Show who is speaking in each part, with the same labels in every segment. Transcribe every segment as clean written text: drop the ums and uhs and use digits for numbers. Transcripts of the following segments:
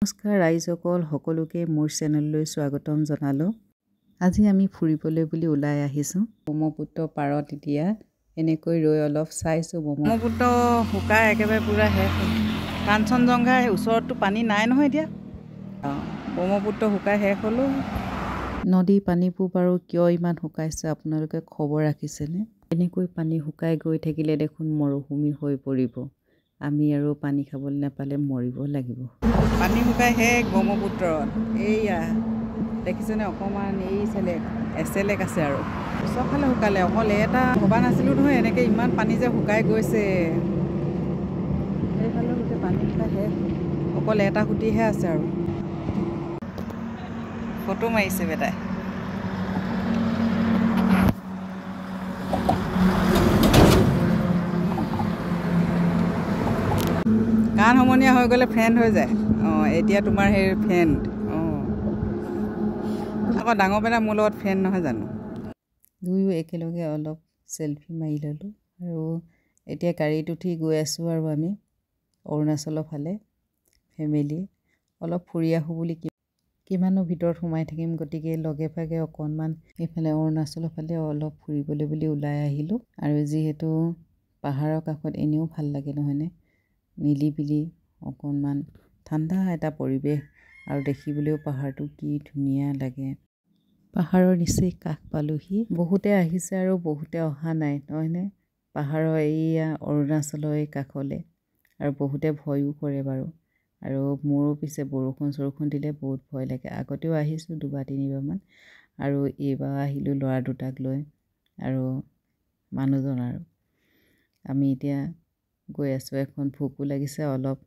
Speaker 1: নমস্কাৰ ৰাইজসকল, সকলোকে মোৰ চেনেললৈ স্বাগতম জনালোঁ। আজি আমি ফুৰিবলৈ বুলি ওলাই আহিছোঁ। ব্ৰহ্মপুত্ৰ পাৰত এতিয়া এনেকৈ ৰৈ অলপ চাইছোঁ। ব্ৰহ্মপুত্ৰ শুকাই একেবাৰে পূৰা শেষ। কাঞ্চনজংঘা ওচৰততো পানী নাই নহয় এতিয়া। ব্ৰহ্মপুত্ৰ শুকাই শেষ হ'লো। নদী পানীবোৰ বাৰু কিয় ইমান শুকাইছে আপোনালোকে খবৰ ৰাখিছেনে? এনেকৈ পানী শুকাই গৈ থাকিলে দেখোন মৰুভূমি হৈ পৰিব। আমি আৰু পানী খাবলৈ নাপালে মৰিব লাগিব। পানী শুকাই শেষ ব্ৰহ্মপুত্ৰত। এইয়া দেখিছেনে অকণমান এই এচেলেক আছে আৰু চবফালে শুকালে। অকল এটা ভবা নাছিলোঁ নহয় এনেকৈ ইমান পানী যে শুকাই গৈছে। এইফালে গোটেই পানী শুকাই শেষ, অকল এটা খুঁটিহে আছে আৰু। ফটো মাৰিছে বেটাই। কাণ সমনীয়া হৈ গ'লে ফ্ৰেণ্ড হৈ যায়। এতিয়া তোমাৰ সেই ফ্ৰেণ্ড। আকৌ ডাঙৰ বেটা মোৰ লগত ফ্ৰেণ্ড নহয় জানো। দুয়ো একেলগে অলপ চেলফি মাৰি ল'লোঁ আৰু এতিয়া গাড়ীত উঠি গৈ আছোঁ আৰু আমি অৰুণাচলৰ ফালে ফেমিলি অলপ ফুৰি আহোঁ বুলি। কিমানো ভিতৰত সোমাই থাকিম, গতিকে লগে ভাগে অকণমান এইফালে অৰুণাচলৰ ফালে অলপ ফুৰিবলৈ বুলি ওলাই আহিলোঁ। আৰু যিহেতু পাহাৰৰ কাষত এনেও ভাল লাগে নহয়নে, নিলিবিলি অকণমান ঠাণ্ডা এটা পৰিৱেশ আৰু দেখিবলৈও পাহাৰটো কি ধুনীয়া লাগে। পাহাৰৰ নিচেই কাষ পালোহি। বহুতে আহিছে আৰু বহুতে অহা নাই নহয়নে পাহাৰৰ এইয়া অৰুণাচলৰ এই কাষলৈ। আৰু বহুতে ভয়ো কৰে বাৰু। আৰু মোৰো পিছে বৰষুণ দিলে বহুত ভয় লাগে। আগতেও আহিছোঁ দুবাৰ তিনিবাৰমান, আৰু এইবাৰ আহিলোঁ ল'ৰা দুটাক লৈ আৰু মানুহজন। আৰু আমি এতিয়া গৈ আছোঁ। এখন ভোকো লাগিছে অলপ,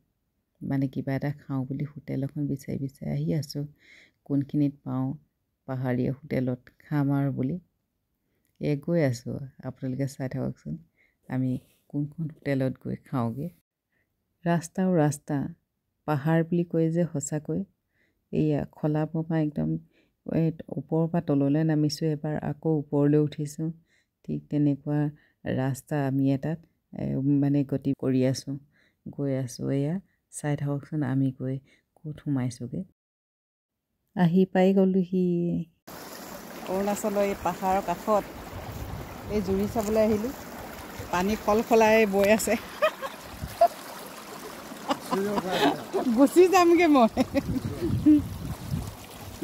Speaker 1: মানে কিবা এটা খাওঁ বুলি হোটেল এখন বিচাৰি আহি আছোঁ। কোনখিনিত পাওঁ পাহাৰীয়া হোটেলত খাম আৰু বুলি গৈ আছোঁ। আপোনালোকে চাই থাককচোন আমি কোনখন হোটেলত গৈ খাওঁগৈ। ৰাস্তাও ৰাস্তা, পাহাৰ বুলি কয় যে সঁচাকৈ। এইয়া খলাবমা একদম ওপৰৰ পৰা তললৈ নামিছোঁ, এবাৰ আকৌ ওপৰলৈ উঠিছোঁ। ঠিক তেনেকুৱা ৰাস্তা আমি এটাত মানে গতি কৰি আছোঁ, গৈ আছোঁ। এয়া চাই থাককচোন আমি গৈ ক'ত সোমাইছোঁগৈ। আহি পাই গ'লোহি অৰুণাচলৰ এই পাহাৰৰ কাষত। এই জুৰি চাবলৈ আহিলোঁ। পানী খলখলাই বৈ আছে। গুচি যামগৈ মই।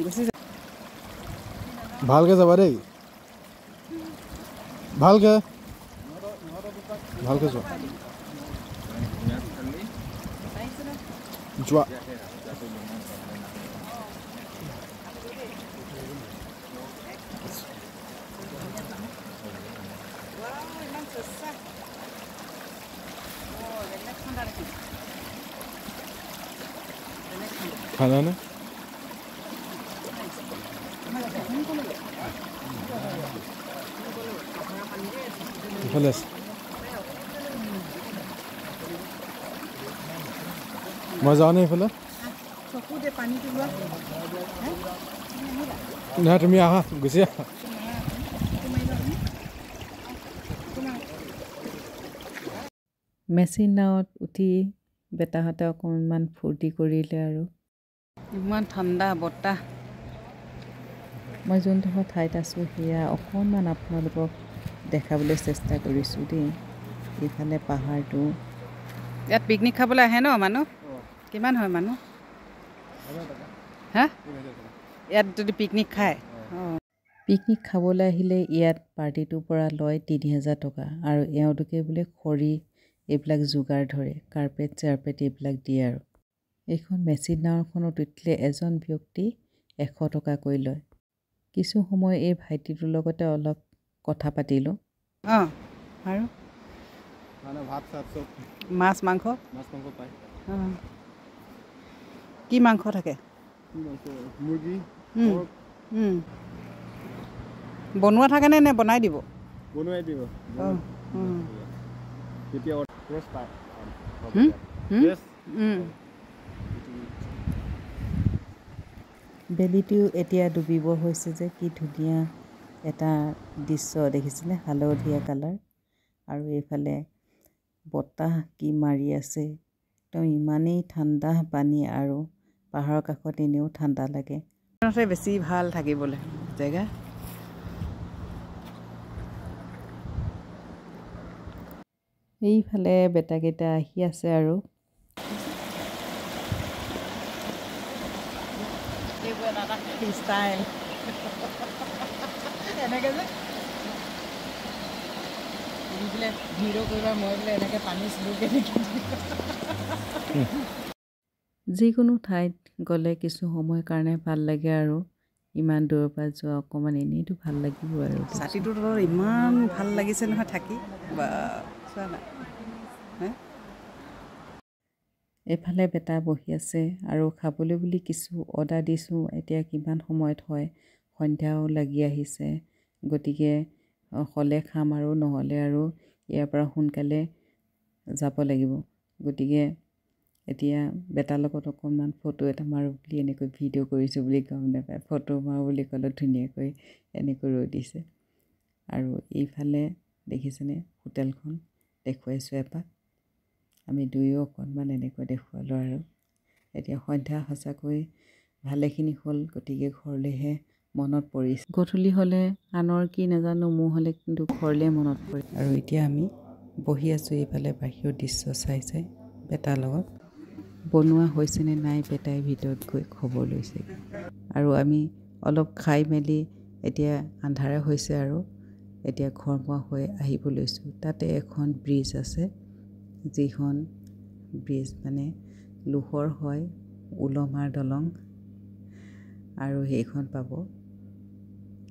Speaker 1: গুচি যাম।
Speaker 2: ভালকৈ যাবা দেই, ভালকৈ যোৱা যোৱা। ঠাণ্ডা নে? ইফালে আছে। মই যাওঁ নে এইফালে? নাই তুমি আহা, গুচি আহা।
Speaker 1: মেচিন নাৱত উঠি বেটাহঁতে অকণমান ফূৰ্তি কৰিলে আৰু ইমান ঠাণ্ডা বতাহ। মই যোনডোখৰ ঠাইত আছোঁ সেয়া অকণমান আপোনালোকক দেখাবলৈ চেষ্টা কৰিছোঁ দেই। এইফালে পাহাৰটো। ইয়াত পিকনিক খাবলৈ আহে ন মানুহ? কিমান হয় মানুহ? হা? ইয়াত যদি পিকনিক খায়, পিকনিক খাবলৈ আহিলে ইয়াত পাৰ্টিটোৰ পৰা লয় ৩,০০০ টকা। আৰু এওঁলোকে বোলে খৰি এইবিলাক যোগাৰ ধৰে, কাৰ্পেট চাৰ্পেট এইবিলাক দিয়ে। আৰু এইখন মেচিন নাওখনত উঠিলে এজন ব্যক্তি ১০০ টকাকৈ লয়। কিছু সময় এই ভাইটিটোৰ লগতে অলপ কথা পাতিলোঁ। আৰু মাছ মাংস পায়। কি মাংস থাকে?
Speaker 2: মুৰ্গী
Speaker 1: বনোৱা থাকেনে নে বনাই দিব?
Speaker 2: বনাই দিব।
Speaker 1: বেলিটোও এতিয়া ডুবিব হৈছে যে, কি ধুনীয়া এটা দৃশ্য দেখিছেনে, হালধীয়া কালাৰ। আৰু এইফালে বতাহ কি মাৰি আছে, একদম ইমানেই ঠাণ্ডা পানী। আৰু পাহাৰৰ কাষত এনেও ঠাণ্ডা লাগে বেছি ভাল থাকিবলৈ জেগা এইফালে বেটাকেইটা আহি আছে আৰু ষ্টাইল এনেকৈ যে বোলে ভিডিঅ' কৰিবা মই বোলে এনেকৈ পানী চুলোকে যিকোনো ঠাইত গ'লে কিছু সময়ৰ কাৰণে ভাল লাগে আৰু ইমান দূৰৰ পৰা যোৱা অকণমান এনেইতো ভাল লাগিব আৰু ছাতিটোৰ তলত ইমান ভাল লাগিছে নহয় থাকি বা চোৱা না এফালে বেটা বহি আছে আৰু খাবলৈ বুলি কিছু অৰ্ডাৰ দিছোঁ এতিয়া কিমান সময়ত হয় সন্ধ্যাও লাগি আহিছে গতিকে হ'লে খাম আৰু নহ'লে আৰু ইয়াৰ পৰা সোনকালে যাব লাগিব গতিকে এতিয়া বেটাৰ লগত অকণমান ফটো এটা মাৰোঁ বুলি এনেকৈ ভিডিঅ' কৰিছোঁ বুলি গম নাপায় ফটো মাৰোঁ বুলি ক'লে ধুনীয়াকৈ এনেকৈ ৰৈ দিছে আৰু এইফালে দেখিছেনে হোটেলখন দেখুৱাইছোঁ এপাক আমি দুয়ো অকণমান এনেকৈ দেখুৱালোঁ আৰু এতিয়া সন্ধ্যা সঁচাকৈ ভালেখিনি হ'ল গতিকে ঘৰলৈহে মনত পৰিছে গধূলি হ'লে আনৰ কি নাজানো মোৰ হ'লে কিন্তু ঘৰলৈ মনত পৰে আৰু এতিয়া আমি বহি আছোঁ এইফালে বাহিৰৰ দৃশ্য চাই চাই বেটাৰ লগত বনোৱা হৈছেনে নাই বেটাই ভিতৰত গৈ খবৰ লৈছে আৰু আমি অলপ খাই মেলি এতিয়া আন্ধাৰে হৈছে আৰু এতিয়া ঘৰমুৱা হৈ আহিব লৈছোঁ তাতে এখন ব্ৰিজ আছে যিখন ব্ৰিজ মানে লোহৰ হয় উলমাৰ দলং আৰু সেইখন পাব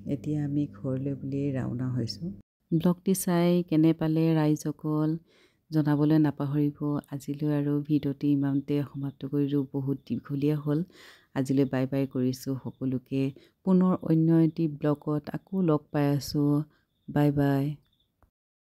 Speaker 1: এতিয়া আমি ঘৰলৈ বুলিয়েই ৰাওনা হৈছোঁ ব্লগটি চাই কেনে পালে ৰাইজসকল জনাবলৈ নাপাহৰিব আজিলৈ আৰু ভিডিঅ'টি ইমানতে সমাপ্ত কৰিলোঁ বহুত দীঘলীয়া হ'ল আজিলৈ বাই বাই কৰিছোঁ সকলোকে পুনৰ অন্য এটি ব্লগত আকৌ লগ পাই আছোঁ বাই বাই